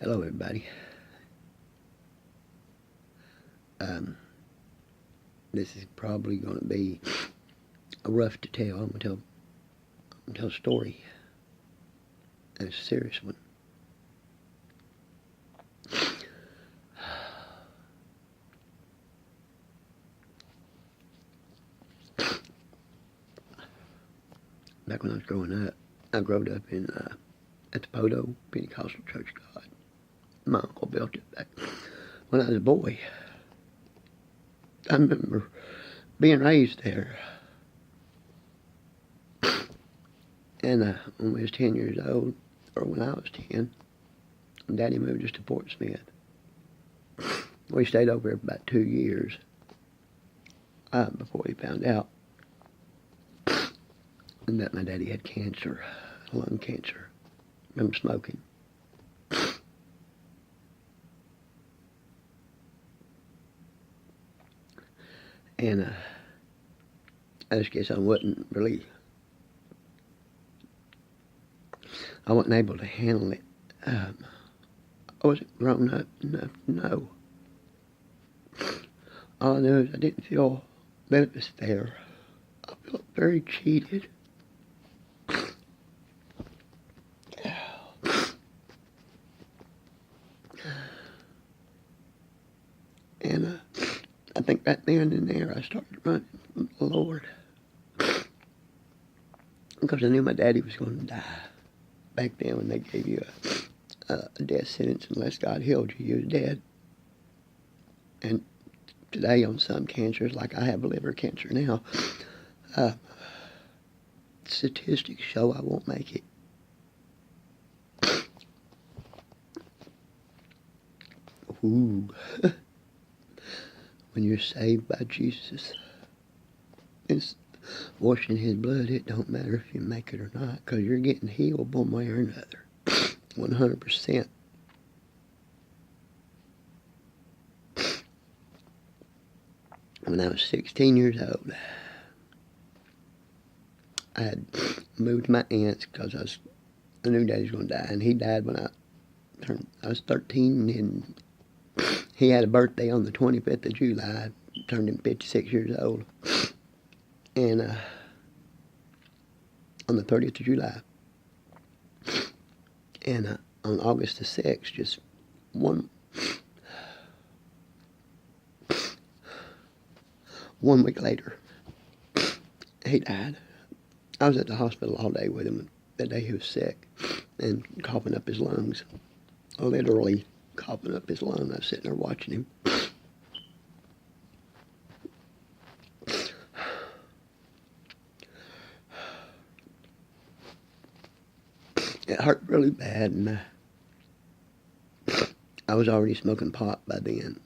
Hello, everybody. This is probably going to be rough to tell. I'm going to tell a story, and it's a serious one. Back when I was growing up, I grew up in at the Poto Pentecostal Church of God. My uncle built it back when I was a boy. I remember being raised there. And when we was 10 years old, or when I was 10, Daddy moved us to Fort Smith. We stayed over there for about 2 years before he found out that my daddy had cancer, lung cancer, from smoking. And I just guess I wasn't able to handle it. I wasn't grown up enough to know. All I knew is I didn't feel that it was fair. I felt very cheated. And I think right then and there I started running from the Lord. Because I knew my daddy was going to die. Back then when they gave you a death sentence, unless God healed you, you was dead. And today on some cancers, like I have liver cancer now, statistics show I won't make it. Ooh. When you're saved by Jesus, it's washing his blood. It don't matter if you make it or not, because you're getting healed one way or another. 100%. When I was 16 years old, I had moved to my aunt's because I knew Daddy was going to die, and he died when I was 13, and he had a birthday on the 25th of July. I turned him 56 years old. And on the 30th of July. And on August the 6th, just one week later, he died. I was at the hospital all day with him that day he was sick and coughing up his lungs. Literally coughing up his lungs. I was sitting there watching him. It hurt really bad, and I was already smoking pot by then.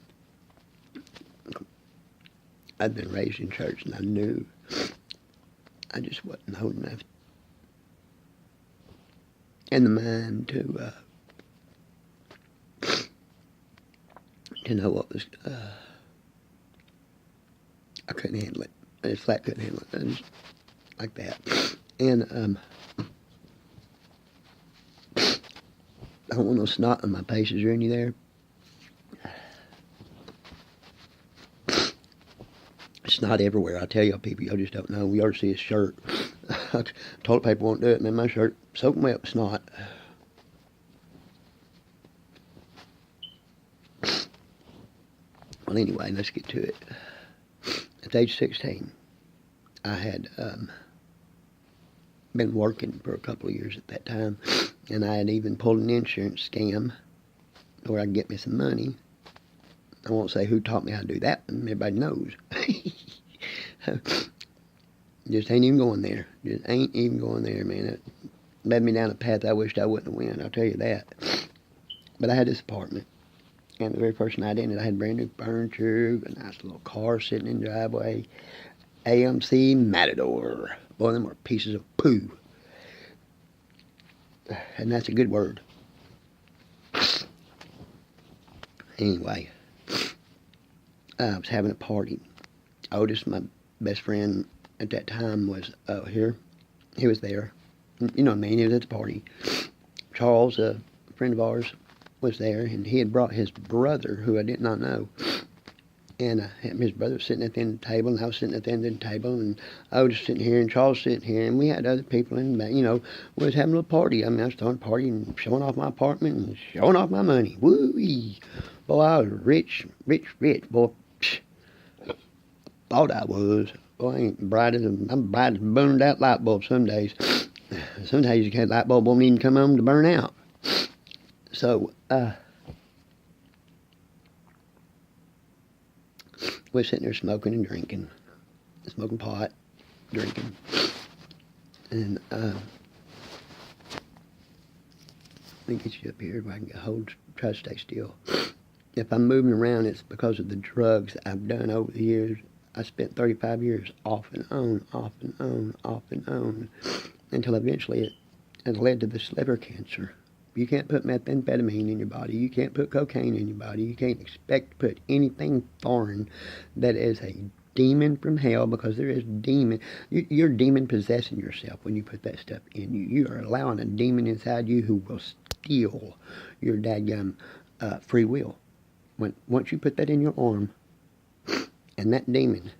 I'd been raised in church, and I knew I just wasn't old enough in the mind to know what was. I couldn't handle it. I just flat couldn't handle it. Just like that. And I don't want no snot on my face. Is there any there? Snot everywhere. I tell y'all people, y'all just don't know. We ought to see his shirt. Toilet paper won't do it, and then my shirt soaking wet with snot. Well, anyway, let's get to it. At age 16, I had been working for a couple of years at that time, and I had even pulled an insurance scam where I could get me some money. I won't say who taught me how to do that one. Everybody knows. Just ain't even going there. Just ain't even going there, man. It led me down a path I wished I wouldn't have went, I'll tell you that. But I had this apartment, and the very first night in it, I had brand new furniture, a nice little car sitting in the driveway, AMC Matador. Boy, them were pieces of poo. And that's a good word. Anyway, I was having a party. Otis, my best friend at that time, was here. He was there. You know what I mean? He was at the party. Charles, a friend of ours, was there, and he had brought his brother, who I did not know. And his brother was sitting at the end of the table, and I was sitting at the end of the table, and I was sitting here, and Charles sitting here, and we had other people in the back. You know, we was having a little party. I mean, I was throwing a party and showing off my apartment and showing off my money. Woo-wee. Boy, I was rich. Boy, psh, thought I was. Boy, I'm bright as a burned out light bulb some days. Some days the light bulb won't even come on to burn out. So, we're sitting there smoking and drinking. Smoking pot, drinking. And, let me get you up here if I can try to stay still. If I'm moving around, it's because of the drugs I've done over the years. I spent 35 years off and on, until eventually it led to this liver cancer. You can't put methamphetamine in your body. You can't put cocaine in your body. You can't expect to put anything foreign that is a demon from hell, because there is demon. You're demon possessing yourself when you put that stuff in you. You are allowing a demon inside you who will steal your dadgum free will. Once you put that in your arm, and that demon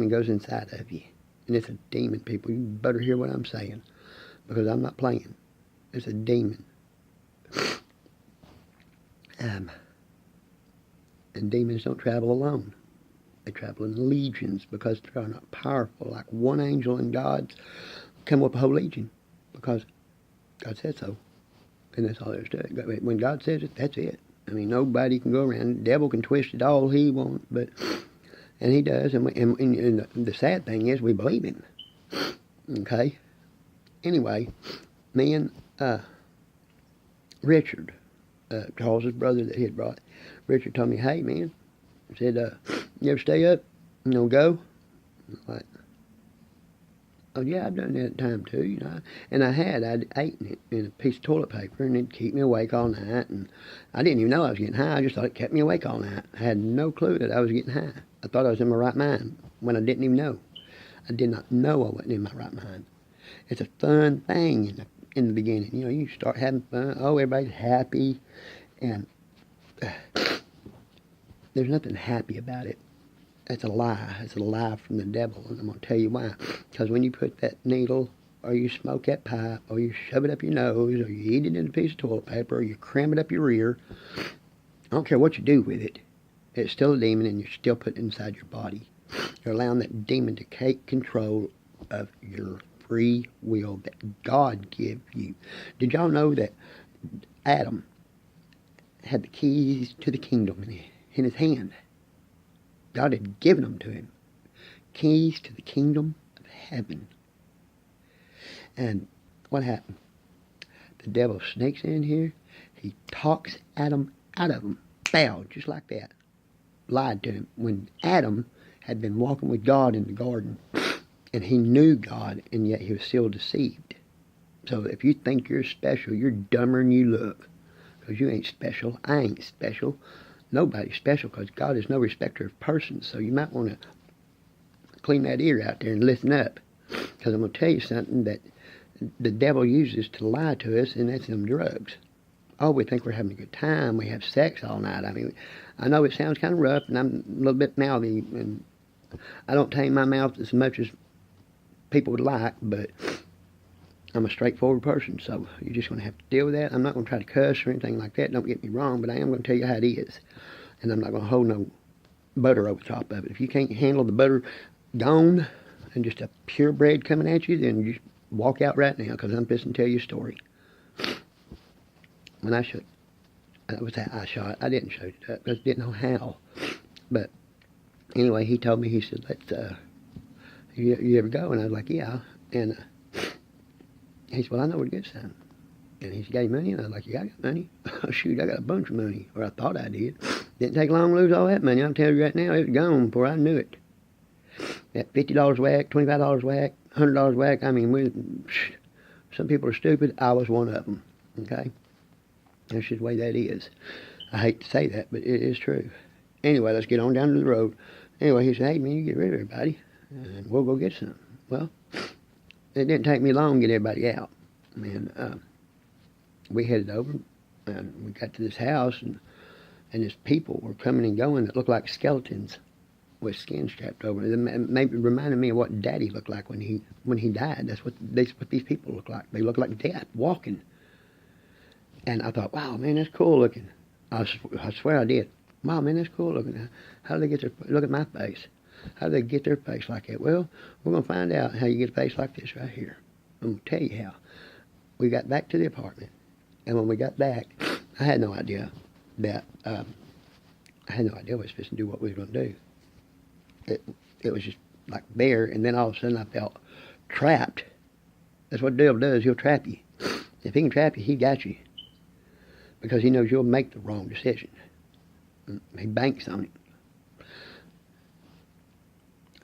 goes inside of you. And it's a demon, people. You better hear what I'm saying, because I'm not playing. It's a demon. And demons don't travel alone. They travel in legions, because they're not powerful. Like one angel in God's come up a whole legion, because God said so. And that's all there is to it. When God says it, that's it. I mean, nobody can go around. The devil can twist it all he wants, and he does. And the sad thing is, we believe him. Okay? Anyway, me and Richard, Charles's brother that he had brought, Richard told me, hey, man, he said, you ever stay up, go? I'm like, oh, yeah, I've done that at time too, And I'd eaten it in a piece of toilet paper, and it'd keep me awake all night. And I didn't even know I was getting high. I just thought it kept me awake all night. I had no clue that I was getting high. I thought I was in my right mind when I didn't even know. I did not know I wasn't in my right mind. It's a fun thing in the beginning. You start having fun. Oh, everybody's happy. And there's nothing happy about it. It's a lie. It's a lie from the devil, and I'm going to tell you why. Because when you put that needle, or you smoke that pipe, or you shove it up your nose, or you eat it in a piece of toilet paper, or you cram it up your rear, I don't care what you do with it, it's still a demon, and you're still putting it inside your body. You're allowing that demon to take control of your free will that God gave you. Did y'all know that Adam had the keys to the kingdom in his hand? God had given them to him. Keys to the kingdom of heaven. And what happened? The devil sneaks in here. He talks Adam out of them. Bow, just like that. Lied to him. When Adam had been walking with God in the garden, and he knew God, and yet he was still deceived. So if you think you're special, you're dumber than you look. Because you ain't special. I ain't special. Nobody's special, because God is no respecter of persons. So you might want to clean that ear out there and listen up. Because I'm going to tell you something that the devil uses to lie to us, and that's them drugs. Oh, we think we're having a good time. We have sex all night. I mean, I know it sounds kind of rough, and I'm a little bit mouthy, and I don't tame my mouth as much as people would like, but I'm a straightforward person, so you're just going to have to deal with that. I'm not going to try to cuss or anything like that. Don't get me wrong, but I am going to tell you how it is. And I'm not going to hold no butter over top of it. If you can't handle the butter gone and just a purebred coming at you, then just walk out right now, because I'm fixing to tell you a story. When I shot, I didn't shoot it up because I didn't know how. But anyway, he told me, he said, you ever go? And I was like, yeah. And he said, well, I know where to get some. And he gave me money, and I was like, yeah, I got money. Oh, shoot, I got a bunch of money, or I thought I did. Didn't take long to lose all that money. I'll tell you right now, it was gone before I knew it. That $50 whack, $25 whack, $100 whack, I mean, some people are stupid. I was one of them, okay? That's just the way that is. I hate to say that, but it is true. Anyway, let's get on down to the road. Anyway, he said, hey, man, you get rid of everybody, and we'll go get some. Well, it didn't take me long to get everybody out. And we headed over. And we got to this house, and these people were coming and going that looked like skeletons with skin strapped over. It maybe reminded me of what Daddy looked like when he died. That's what these people look like. They look like death walking. And I thought, wow, man, that's cool looking. I swear I did. Wow, man, that's cool looking. How do they get look at my face? How do they get their face like that? Well, we're going to find out how you get a face like this right here. I'm going to tell you how. We got back to the apartment, and when we got back, I had no idea that, I had no idea we were supposed to do what we were going to do. It was just like there, and then all of a sudden I felt trapped. That's what the devil does. He'll trap you. If he can trap you, he got you. Because he knows you'll make the wrong decision. He banks on it.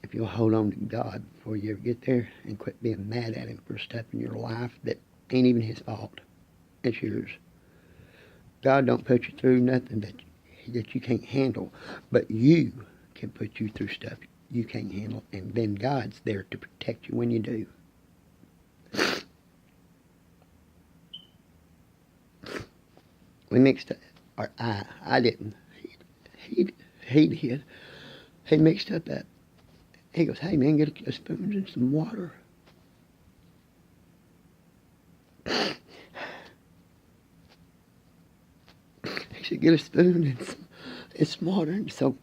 If you'll hold on to God before you ever get there and quit being mad at him for stuff in your life that ain't even his fault. It's yours. God don't put you through nothing that you can't handle, but you can put you through stuff you can't handle, and then God's there to protect you when you do. We mixed up, or I didn't. He did. He mixed up that. He goes, hey man, get a spoon and some water. He said, get a spoon and some water. And so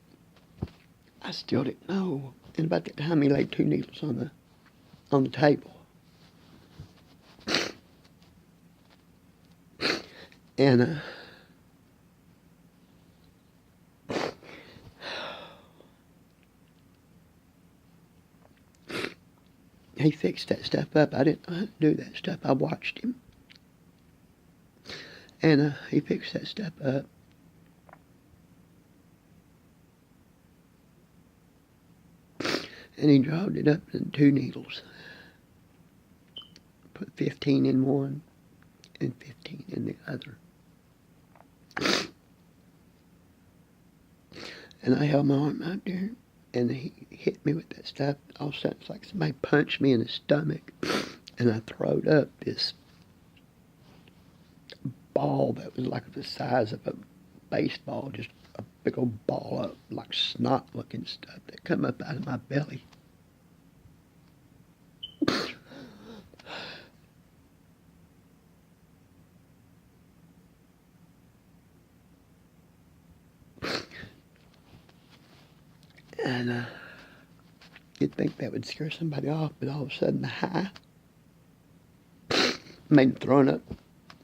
I still didn't know. And about that time, he laid 2 needles on the table. And he fixed that stuff up. I didn't know how to do that stuff. I watched him. And he fixed that stuff up. And he drawed it up in 2 needles. Put 15 in one and 15 in the other. And I held my arm out there, and he hit me with that stuff. All of a sudden, it's like somebody punched me in the stomach, and I throwed up this ball that was like the size of a baseball, just a big old ball of like snot-looking stuff that come up out of my belly. And you'd think that would scare somebody off, but all of a sudden the high made throwing up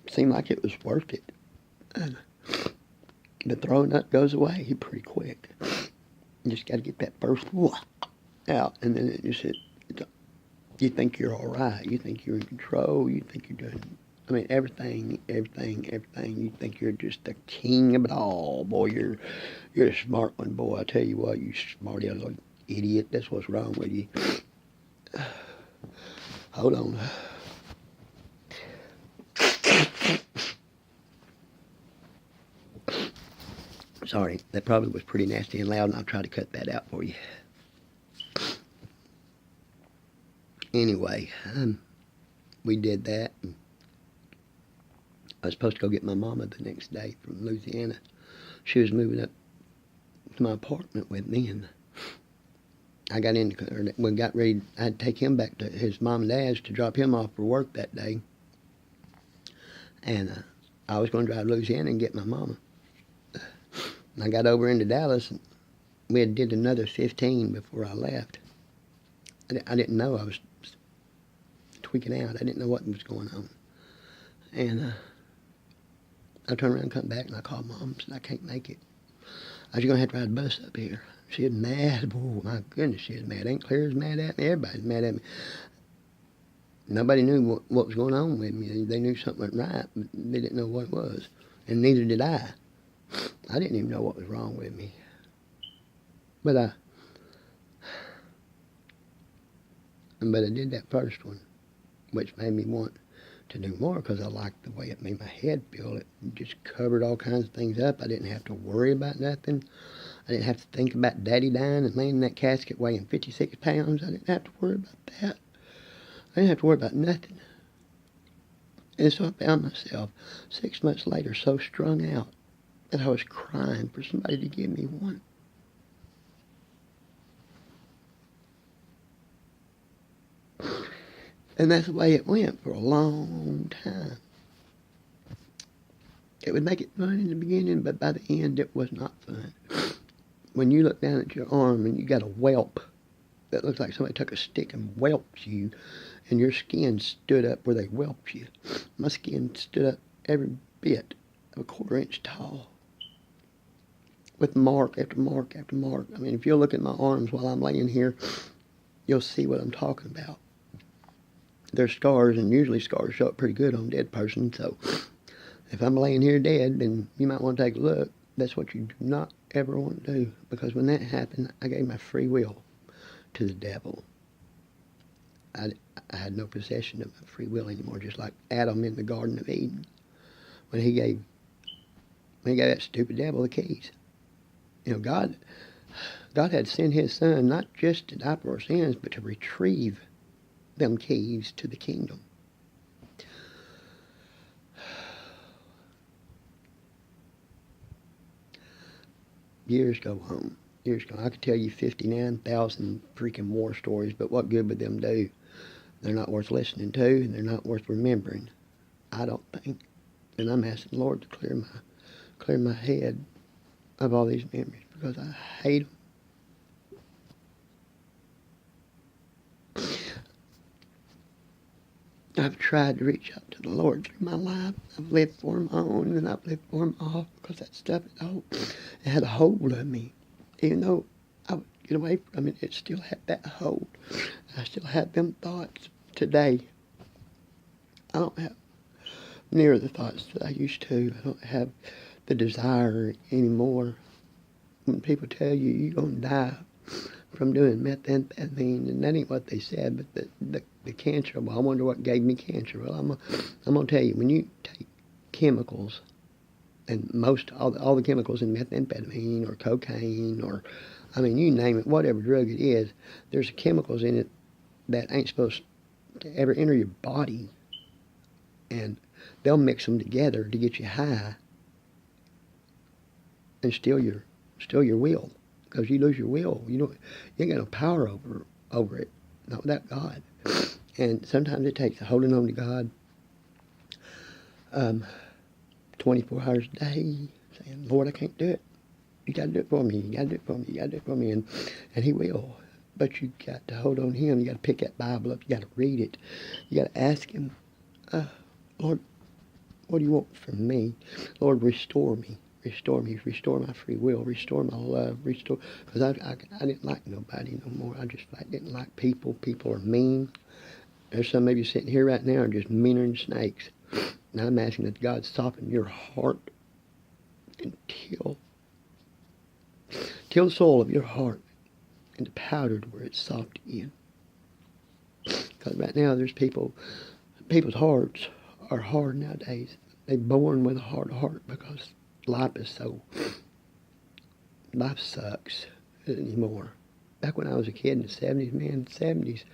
seem like it was worth it. And the throwing up goes away pretty quick. You just got to get that first out, and then it just you think you're all right. You think you're in control. You think you're doing, I mean, everything. You think you're just the king of it all. Boy, you're a smart one, boy. I tell you what, you smarty little idiot. That's what's wrong with you. Hold on. Sorry, that probably was pretty nasty and loud, and I'll try to cut that out for you. Anyway, we did that. I was supposed to go get my mama the next day from Louisiana. She was moving up to my apartment with me, and I got in, we got ready. I had to take him back to his mom and dad's to drop him off for work that day. And I was going to drive to Louisiana and get my mama. And I got over into Dallas, and we had did another 15 before I left. I didn't know. I was tweaking out. I didn't know what was going on. And I turned around and come back, and I called Mom and said, I can't make it. I was going to have to ride a bus up here. She was mad. Oh, my goodness, she was mad. Aunt Claire was mad at me. Everybody's mad at me. Nobody knew what was going on with me. They knew something wasn't right, but they didn't know what it was. And neither did I. I didn't even know what was wrong with me. But I did that first one, which made me want to do more because I liked the way it made my head feel. It just covered all kinds of things up. I didn't have to worry about nothing. I didn't have to think about Daddy dying and laying in that casket weighing 56 pounds. I didn't have to worry about that. I didn't have to worry about nothing. And so I found myself 6 months later so strung out that I was crying for somebody to give me one. And that's the way it went for a long time. It would make it fun in the beginning, but by the end it was not fun. When you look down at your arm and you got a whelp that looks like somebody took a stick and whelped you, and your skin stood up where they whelped you. My skin stood up every bit of a 1/4 inch tall, with mark after mark after mark. I mean, if you'll look at my arms while I'm laying here, you'll see what I'm talking about. There's scars, and usually scars show up pretty good on a dead person, so if I'm laying here dead, then you might want to take a look. That's what you do not ever want to do, because when that happened, I gave my free will to the devil. I had no possession of my free will anymore, just like Adam in the Garden of Eden, when he gave that stupid devil the keys. You know, God had sent his son not just to die for our sins, but to retrieve them keys to the kingdom. Years go on. I could tell you 59,000 freaking war stories, but what good would them do? They're not worth listening to, and they're not worth remembering, I don't think. And I'm asking the Lord to clear my head of all these memories, because I hate them. I've tried to reach out to the Lord through my life. I've lived for Him on, and I've lived for Him off, because that stuff it had a hold of me. Even though I would get away from it, it still had that hold. I still have them thoughts today. I don't have near the thoughts that I used to. I don't have the desire anymore. When people tell you you're going to die from doing methamphetamine, and that ain't what they said, but the cancer, well, I wonder what gave me cancer. Well, I'm going to tell you, when you take chemicals, and all the chemicals in methamphetamine or cocaine, or, I mean, you name it, whatever drug it is, there's chemicals in it that ain't supposed to ever enter your body, and they'll mix them together to get you high and steal your will, because you lose your will. You ain't got no power over it, not without God. And sometimes it takes holding on to God 24 hours a day, saying, Lord, I can't do it. You got to do it for me. You got to do it for me. You got to do it for me. And He will. But you got to hold on to Him. You got to pick that Bible up. You got to read it. You got to ask Him, Lord, what do you want from me? Lord, restore me. Restore me. Restore my free will. Restore my love. Restore. Because I didn't like nobody no more. I just didn't like people. People are mean. There's some of you sitting here right now are just meaner than snakes. And I'm asking that God soften your heart and till the soul of your heart into powder to where it's soft again. Because right now there's people's hearts are hard nowadays. They're born with a hard heart because life sucks anymore. Back when I was a kid in the 70s,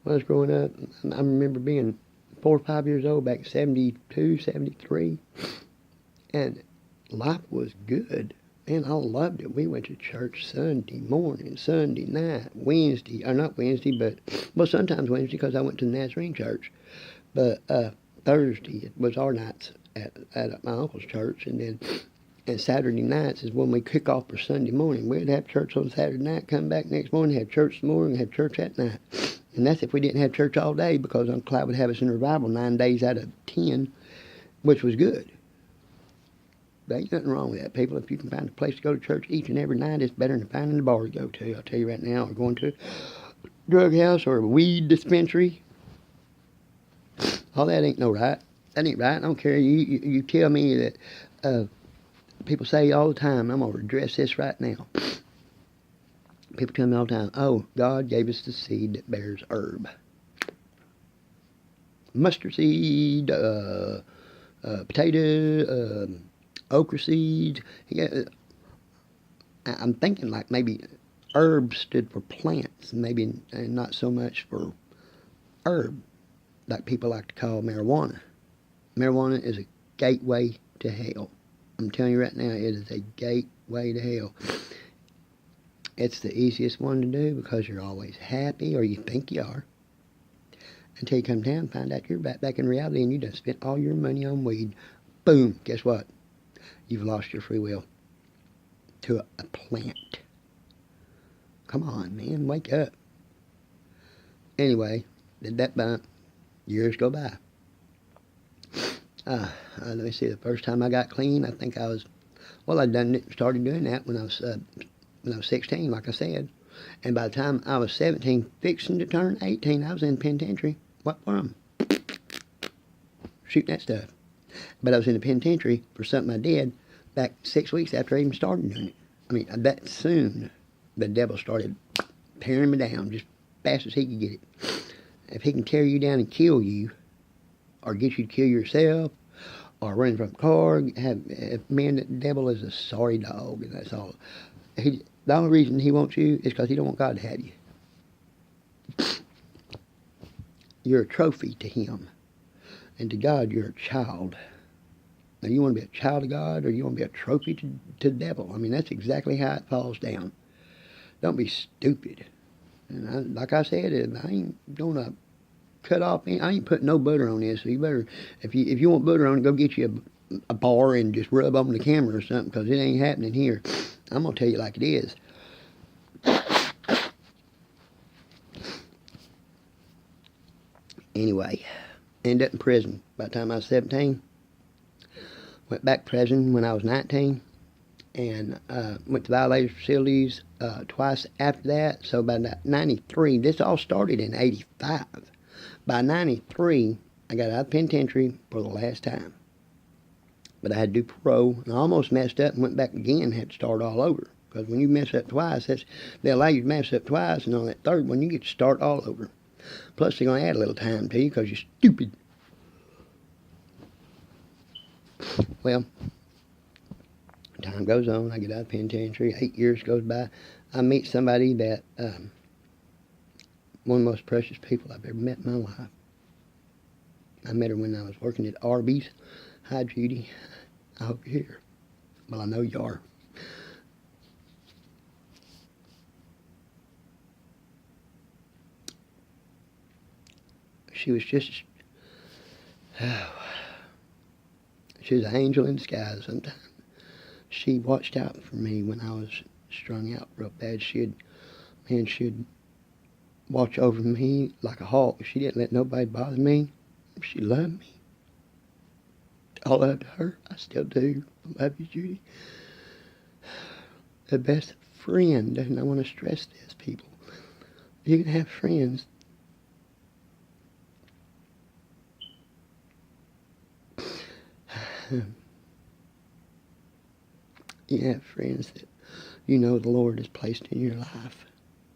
when I was growing up, I remember being 4 or 5 years old back in 72, 73, and life was good. Man, I loved it. We went to church Sunday morning, Sunday night, Wednesday, or not Wednesday, but sometimes Wednesday, because I went to the Nazarene church. But Thursday was our nights at my uncle's church, and Saturday nights is when we kick off for Sunday morning. We'd have church on Saturday night, come back next morning, have church in the morning, have church at night. And that's if we didn't have church all day, because Uncle Clyde would have us in revival 9 days out of 10, which was good. There ain't nothing wrong with that, people. If you can find a place to go to church each and every night, it's better than finding a bar to go to. I'll tell you right now, or going to a drug house or a weed dispensary. All that ain't no right. That ain't right. I don't care. You tell me that people say all the time, I'm going to address this right now. People tell me all the time, oh, God gave us the seed that bears herb. Mustard seed, potato, okra seeds. I'm thinking like maybe herb stood for plants, maybe, and not so much for herb, like people like to call marijuana. Marijuana is a gateway to hell. I'm telling you right now, it is a gateway to hell. It's the easiest one to do because you're always happy, or you think you are, until you come down and find out you're back in reality and you done spent all your money on weed. Boom, guess what? You've lost your free will to a plant. Come on, man, wake up. Anyway, did that bump. Years go by. Let me see, the first time I got clean, I think I was, well, started doing that when I was 16, like I said. And by the time I was 17, fixing to turn 18, I was in the penitentiary. What for 'em? Shooting that stuff. But I was in the penitentiary for something I did back 6 weeks after I even started doing it. I mean, that soon the devil started tearing me down just fast as he could get it. If he can tear you down and kill you, or get you to kill yourself, or run from a car, man, the devil is a sorry dog, and that's all. The only reason he wants you is because he don't want God to have you. You're a trophy to him, and to God you're a child. Now, you want to be a child of God, or you want to be a trophy to the devil? I mean, that's exactly how it falls down. Don't be stupid. And like I said, I ain't gonna cut off. I ain't putting no butter on this. So you better, if you want butter on it, go get you a bar and just rub on the camera or something, because it ain't happening here. I'm gonna tell you like it is. Anyway, ended up in prison by the time I was 17. Went back to prison when I was 19, and went to violators facilities twice after that. So by 93, this all started in 85. By 93, I got out of the penitentiary for the last time. But I had to do parole, and I almost messed up and went back again and had to start all over. Because when you mess up twice, they allow you to mess up twice, and on that third one, you get to start all over. Plus, they're going to add a little time to you because you're stupid. Well, time goes on. I get out of the penitentiary. 8 years goes by. I meet somebody that, one of the most precious people I've ever met in my life. I met her when I was working at Arby's. Hi, Judy. I hope you're here. Well, I know you are. She was just, she was an angel in disguise sometimes. She watched out for me when I was strung out real bad. She'd watch over me like a hawk. She didn't let nobody bother me. She loved me. I loved her. I still do. I love you, Judy. The best friend, and I want to stress this, people. You can have friends. You have friends that you know the Lord has placed in your life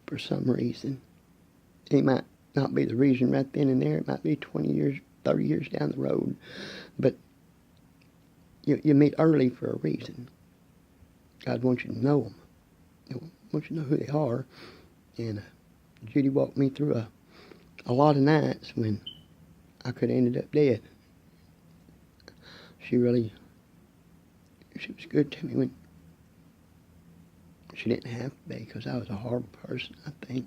for some reason. It might not be the reason right then and there. It might be 20 years, 30 years down the road. But you meet early for a reason. God wants you to know them. He wants you to know who they are. And Judy walked me through a lot of nights when I could have ended up dead. She was good to me when she didn't have to be, because I was a horrible person, I think.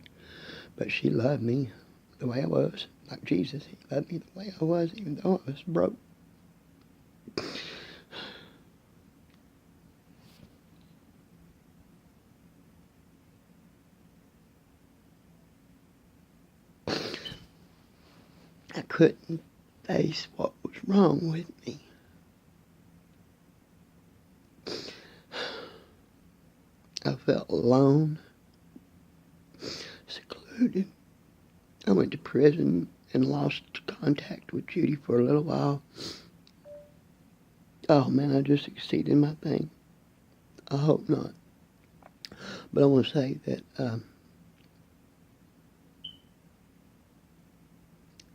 But she loved me the way I was, like Jesus. He loved me the way I was, even though I was broke. I couldn't face what was wrong with me. I felt alone, secluded. I went to prison and lost contact with Judy for a little while. Oh man, I just succeeded in my thing. I hope not. But I want to say that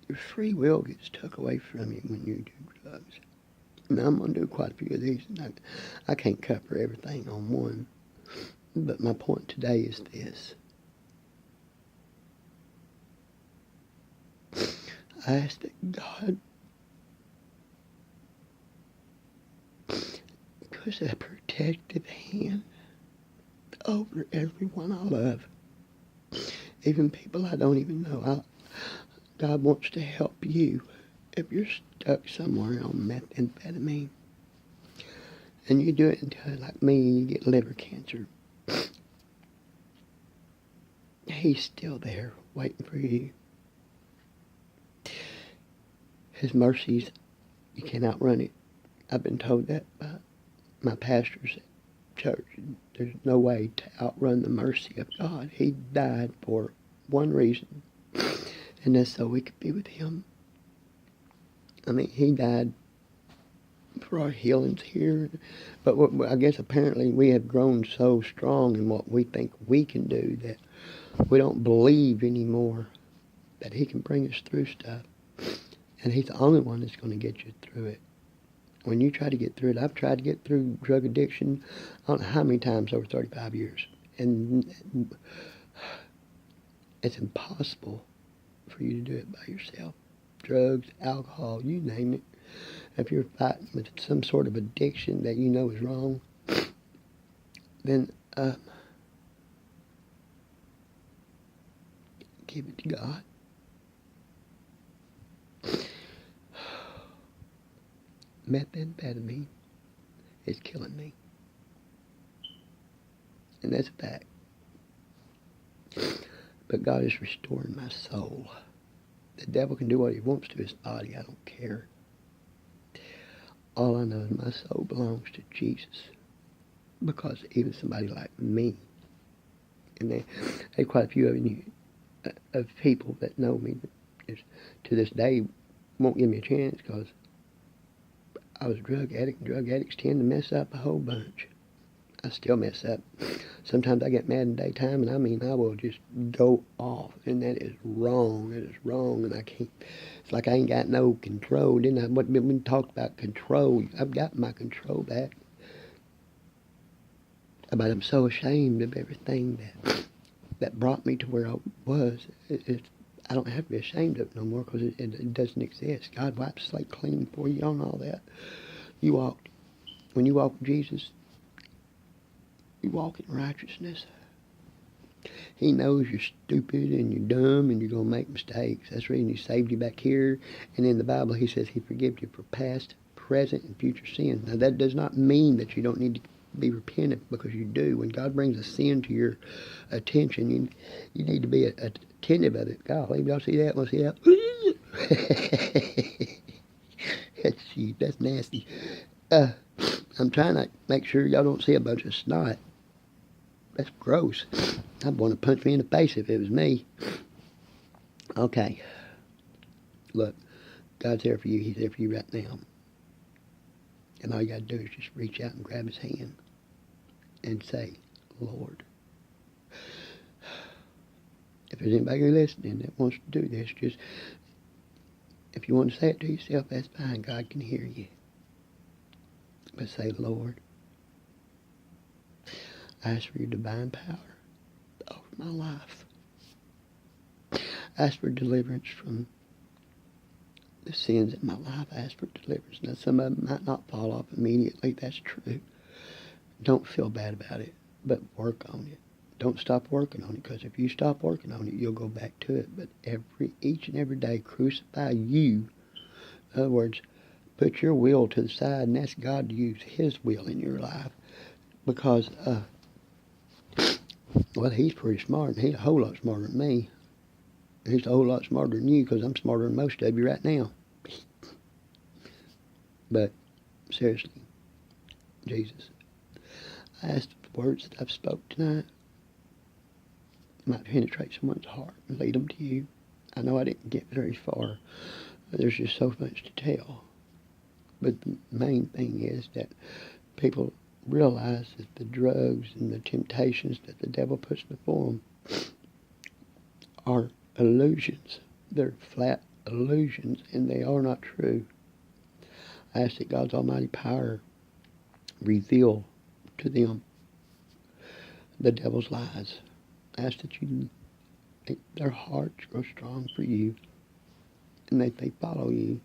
your free will gets took away from you when you do drugs. I mean, I'm going to do quite a few of these, and I can't cover everything on one. But my point today is this. I ask that God puts a protective hand over everyone I love. Even people I don't even know. God wants to help you if you're stuck somewhere on methamphetamine. And you do it until, like me, you get liver cancer. He's still there waiting for you. His mercies, you can't outrun it. I've been told that by my pastors at church. There's no way to outrun the mercy of God. He died for one reason, and that's so we could be with him. I mean, he died for our healings here. But I guess apparently we have grown so strong in what we think we can do that we don't believe anymore that he can bring us through stuff. And he's the only one that's going to get you through it. When you try to get through it, I've tried to get through drug addiction, I don't know how many times over 35 years. And it's impossible for you to do it by yourself. Drugs, alcohol, you name it. If you're fighting with some sort of addiction that you know is wrong, then give it to God. Methamphetamine is killing me. And that's a fact. But God is restoring my soul. The devil can do what he wants to his body. I don't care. All I know is my soul belongs to Jesus. Because even somebody like me, and there's quite a few of people that know me that to this day won't give me a chance because I was a drug addict, and drug addicts tend to mess up a whole bunch. I still mess up. Sometimes I get mad in daytime, and I mean, I will just go off, and that is wrong. It is wrong, and I can't. It's like I ain't got no control. Didn't I? When we talked about control, I've got my control back. But I'm so ashamed of everything that brought me to where I was. I don't have to be ashamed of it no more because it doesn't exist. God wipes the slate clean for you on all that. When you walk with Jesus, you walk in righteousness. He knows you're stupid and you're dumb and you're going to make mistakes. That's the reason he saved you back here. And in the Bible, he says he forgives you for past, present, and future sin. Now, that does not mean that you don't need to be repentant, because you do. When God brings a sin to your attention, you need to be attentive of it. Golly, y'all see that? Want to see that? That's nasty. I'm trying to make sure y'all don't see a bunch of snot. That's gross. I'd want to punch me in the face if it was me. Okay. Look, God's there for you. He's there for you right now. And all you got to do is just reach out and grab his hand and say, Lord. If there's anybody listening that wants to do this, just, if you want to say it to yourself, that's fine. God can hear you. But say, Lord, I ask for your divine power over my life. I ask for deliverance from the sins in my life. I ask for deliverance. Now, some of them might not fall off immediately. That's true. Don't feel bad about it, but work on it. Don't stop working on it, because if you stop working on it, you'll go back to it. But each and every day, crucify you. In other words, put your will to the side and ask God to use his will in your life. Because, well, he's pretty smart, and he's a whole lot smarter than me. He's a whole lot smarter than you, because I'm smarter than most of you right now. But, seriously, Jesus, I ask the words that I've spoke tonight might penetrate someone's heart and lead them to you. I know I didn't get very far. There's just so much to tell. But the main thing is that people realize that the drugs and the temptations that the devil puts before them are illusions. They're flat illusions, and they are not true. I ask that God's almighty power reveal to them the devil's lies. I ask that you make their hearts grow strong for you, and that they follow you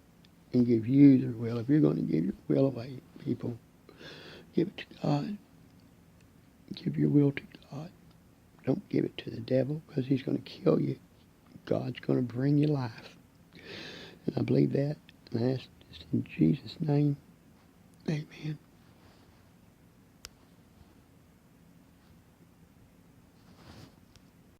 and give you their will. If you're going to give your will away, people, Give it to God. Give your will to God. Don't give it to the devil because he's going to kill you. God's going to bring you life. And I believe that. And I ask this in Jesus' name. Amen.